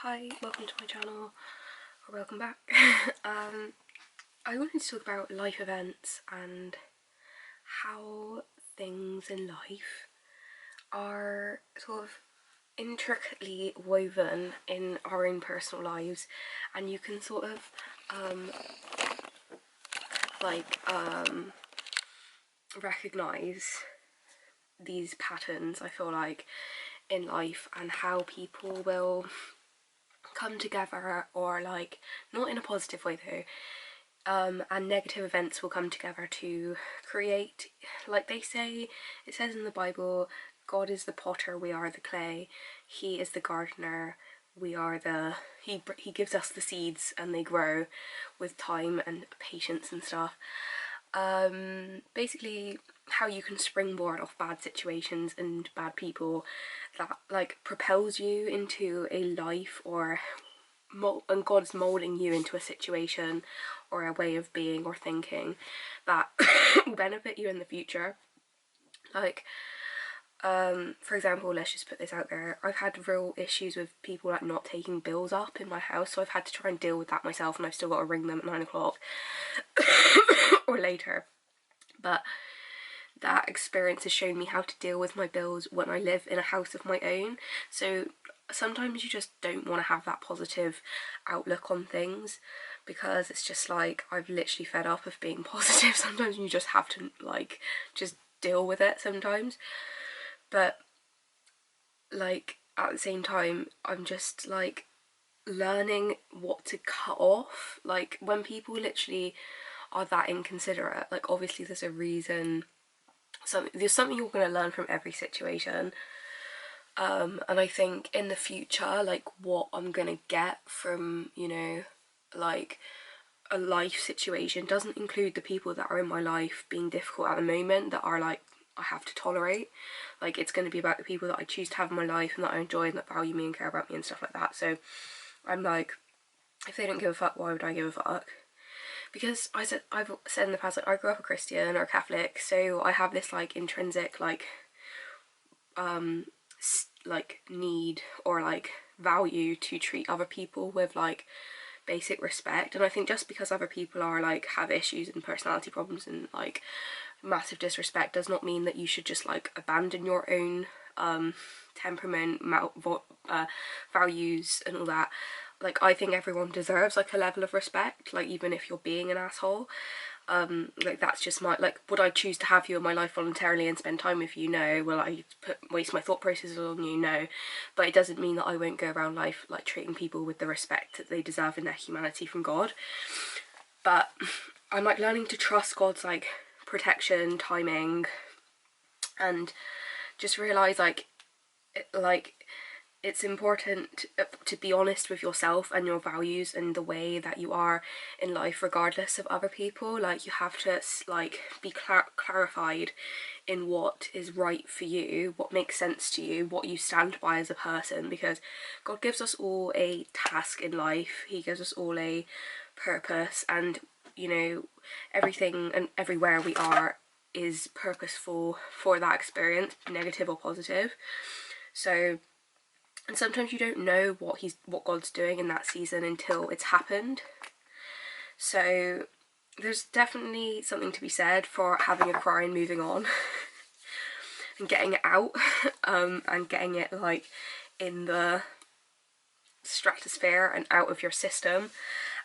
Hi, welcome to my channel, or welcome back. I wanted to talk about life events and how things in life are sort of intricately woven in our own personal lives, and you can sort of recognize these patterns, I feel like, in life, and how people will come together, or like, not in a positive way though, and negative events will come together to create, like they say, it says in the Bible, God is the potter, we are the clay, he is the gardener, we are the, he gives us the seeds and they grow with time and patience and stuff. Basically how you can springboard off bad situations and bad people that like propels you into a life, or and God's moulding you into a situation or a way of being or thinking that will benefit you in the future. Like, for example, let's just put this out there, I've had real issues with people like not taking bills up in my house, so I've had to try and deal with that myself, and I've still got to ring them at 9 o'clock or later. But that experience has shown me how to deal with my bills when I live in a house of my own. So sometimes you just don't want to have that positive outlook on things, because it's just like, I've literally fed up of being positive. Sometimes you just have to like just deal with it sometimes. But like at the same time, I'm just like learning what to cut off. Like when people literally are that inconsiderate, like obviously there's a reason, there's something you're going to learn from every situation. And I think in the future, like what I'm going to get from, you know, like a life situation doesn't include the people that are in my life being difficult at the moment, that are like, I have to tolerate. Like it's going to be about the people that I choose to have in my life and that I enjoy and that value me and care about me and stuff like that. So I'm like, if they don't give a fuck, why would I give a fuck? Because I've said in the past, like I grew up a Christian or a Catholic, so I have this like intrinsic like need or like value to treat other people with like basic respect. And I think just because other people are like have issues and personality problems and like massive disrespect does not mean that you should just like abandon your own temperament, values and all that. Like I think everyone deserves like a level of respect, like even if you're being an asshole. Like that's just my, like, would I choose to have you in my life voluntarily and spend time with you? No. Will I waste my thought processes on you? No. But it doesn't mean that I won't go around life like treating people with the respect that they deserve in their humanity from God. But I'm like learning to trust God's like protection, timing, and just realise like it's important to be honest with yourself and your values and the way that you are in life regardless of other people. Like you have to like be clarified in what is right for you, what makes sense to you, what you stand by as a person, because God gives us all a task in life, he gives us all a purpose, and you know, everything and everywhere we are is purposeful for that experience, negative or positive. So, and sometimes you don't know what God's doing in that season until it's happened. So there's definitely something to be said for having a cry and moving on and getting it out, and getting it like in the stratosphere and out of your system,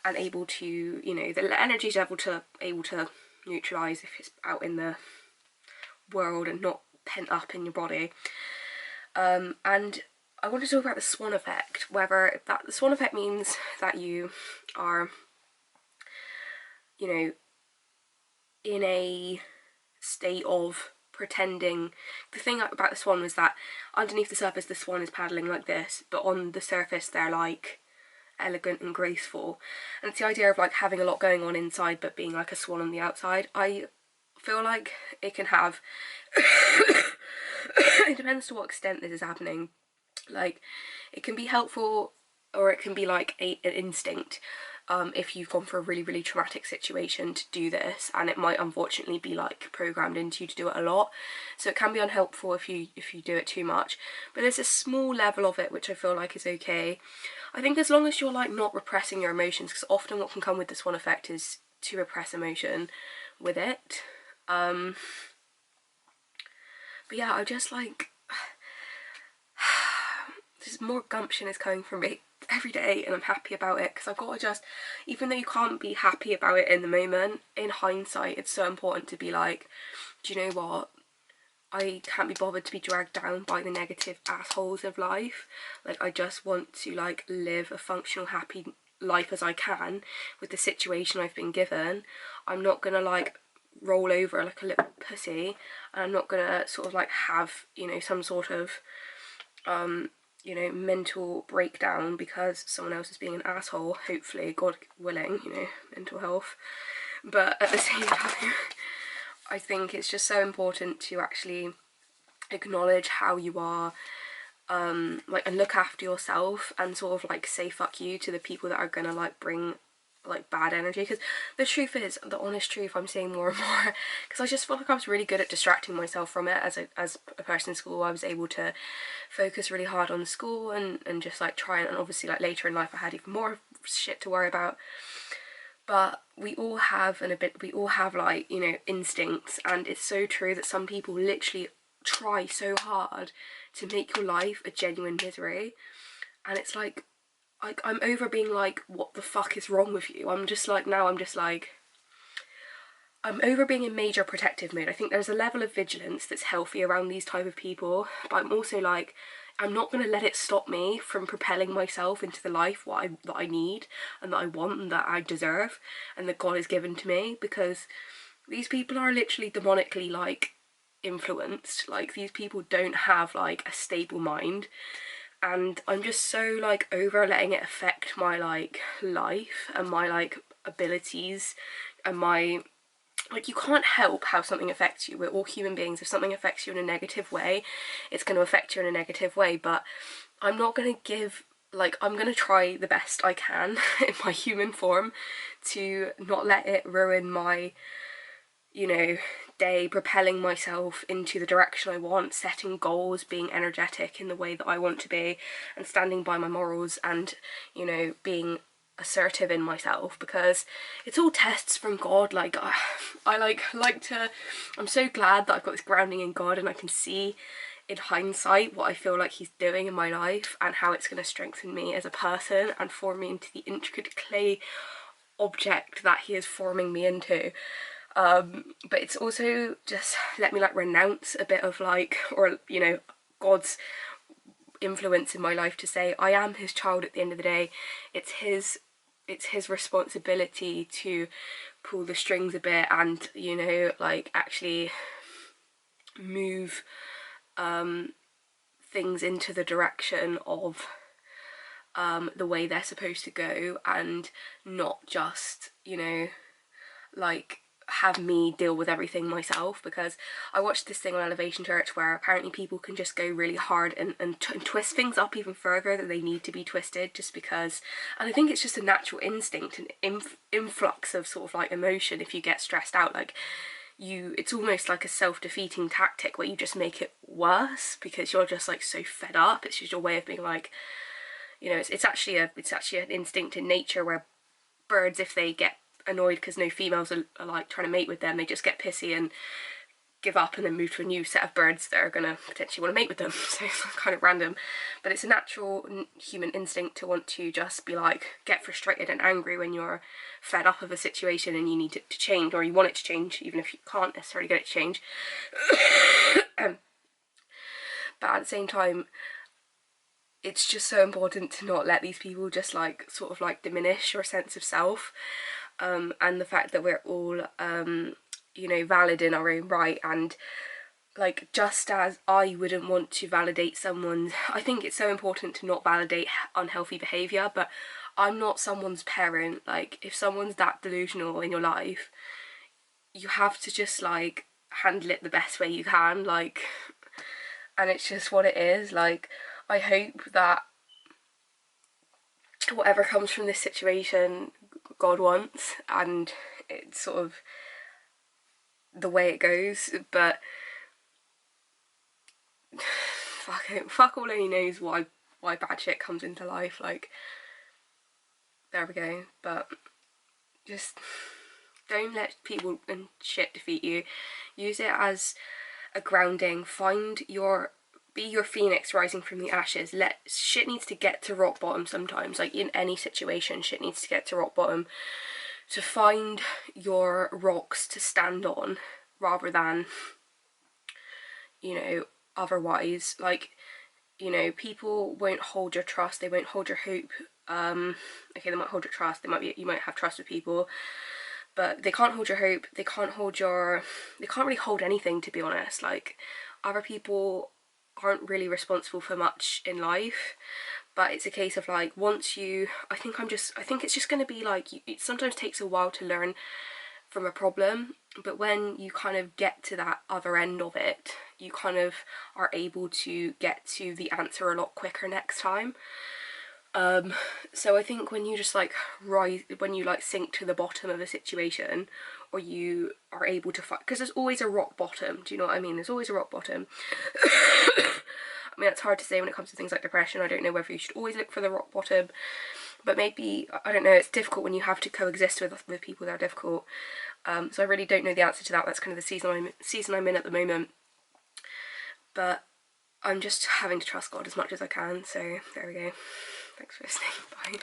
and able to, you know, the energy's able to neutralize if it's out in the world and not pent up in your body. And I want to talk about the swan effect, whether the swan effect means that you are, you know, in a state of pretending. The thing about the swan was that underneath the surface the swan is paddling like this, but on the surface they're like elegant and graceful. And it's the idea of like having a lot going on inside but being like a swan on the outside. I feel like it can have it depends to what extent this is happening. Like it can be helpful or it can be like an instinct. if you've gone for a really traumatic situation, to do this, and it might unfortunately be like programmed into you to do it a lot, so it can be unhelpful if you do it too much. But there's a small level of it which I feel like is okay. I think as long as you're like not repressing your emotions, because often what can come with the swan effect is to repress emotion with it. But yeah, I just like this more gumption is coming from me every day, and I'm happy about it, because I've got to just, even though you can't be happy about it in the moment, in hindsight it's so important to be like, do you know what, I can't be bothered to be dragged down by the negative assholes of life. Like, I just want to like live a functional, happy life as I can with the situation I've been given. I'm not gonna like roll over like a little pussy, and I'm not gonna sort of like have, you know, some sort of you know, mental breakdown because someone else is being an asshole. Hopefully, God willing, you know, mental health. But at the same time, I think it's just so important to actually acknowledge how you are, like, and look after yourself, and sort of like say fuck you to the people that are gonna like bring like bad energy. Because the truth is, the honest truth, I'm saying more and more, because I just feel like I was really good at distracting myself from it as a person in school. I was able to focus really hard on school and just like try, and obviously like later in life I had even more shit to worry about. But we all have we all have like, you know, instincts, and it's so true that some people literally try so hard to make your life a genuine misery, and it's like I'm over being like, what the fuck is wrong with you? I'm just like, now I'm just like, I'm over being in major protective mode. I think there's a level of vigilance that's healthy around these type of people, but I'm also like, I'm not going to let it stop me from propelling myself into the life that I need and that I want and that I deserve and that God has given to me, because these people are literally demonically like influenced. Like, these people don't have like a stable mind, and I'm just so like over letting it affect my like life and my like abilities and my, like, you can't help how something affects you. We're all human beings. If something affects you in a negative way, it's going to affect you in a negative way. But I'm not going to give, like, I'm going to try the best I can in my human form to not let it ruin my, you know, day, propelling myself into the direction I want, setting goals, being energetic in the way that I want to be, and standing by my morals, and, you know, being assertive in myself, because it's all tests from God. Like, I like to, I'm so glad that I've got this grounding in God, and I can see in hindsight what I feel like he's doing in my life and how it's going to strengthen me as a person and form me into the intricate clay object that he is forming me into. But it's also just let me like renounce a bit of like, or, you know, God's influence in my life to say I am his child at the end of the day. It's his responsibility to pull the strings a bit and, you know, like actually move things into the direction of the way they're supposed to go, and not just, you know, like have me deal with everything myself. Because I watched this thing on Elevation Church where apparently people can just go really hard and twist things up even further than they need to be twisted, just because, and I think it's just a natural instinct, an influx of sort of like emotion. If you get stressed out, like it's almost like a self-defeating tactic where you just make it worse because you're just like so fed up. It's just your way of being like, you know, it's actually an instinct in nature where birds, if they get annoyed because no females are like trying to mate with them, they just get pissy and give up and then move to a new set of birds that are gonna potentially want to mate with them. So it's kind of random, but it's a natural human instinct to want to just be like, get frustrated and angry when you're fed up of a situation and you need it to change, or you want it to change even if you can't necessarily get it to change. But at the same time, it's just so important to not let these people just like sort of like diminish your sense of self, and the fact that we're all you know, valid in our own right. And like, just as I wouldn't want to validate someone's, I think it's so important to not validate unhealthy behaviour, but I'm not someone's parent. Like, if someone's that delusional in your life, you have to just like handle it the best way you can, like, and it's just what it is. Like, I hope that whatever comes from this situation, God wants, and it's sort of the way it goes. But fuck all only knows why bad shit comes into life. Like, there we go. But just don't let people and shit defeat you. Use it as a grounding. Be your phoenix rising from the ashes. Shit needs to get to rock bottom sometimes. Like, in any situation, shit needs to get to rock bottom. To find your rocks to stand on, rather than, you know, otherwise. Like, you know, people won't hold your trust, they won't hold your hope. Okay, they might hold your trust, you might have trust with people, but they can't hold your hope, they can't really hold anything, to be honest. Like, other people aren't really responsible for much in life, but it's a case of like, I think it's just going to be like, it sometimes takes a while to learn from a problem, but when you kind of get to that other end of it, you kind of are able to get to the answer a lot quicker next time. So I think when you just like sink to the bottom of a situation, or you are able to fight, because there's always a rock bottom, do you know what I mean? There's always a rock bottom. I mean, it's hard to say when it comes to things like depression. I don't know whether you should always look for the rock bottom, but maybe, I don't know, it's difficult when you have to coexist with people that are difficult. So I really don't know the answer to that. That's kind of the season I'm in at the moment. But I'm just having to trust God as much as I can. So there we go. Thanks for listening. Bye.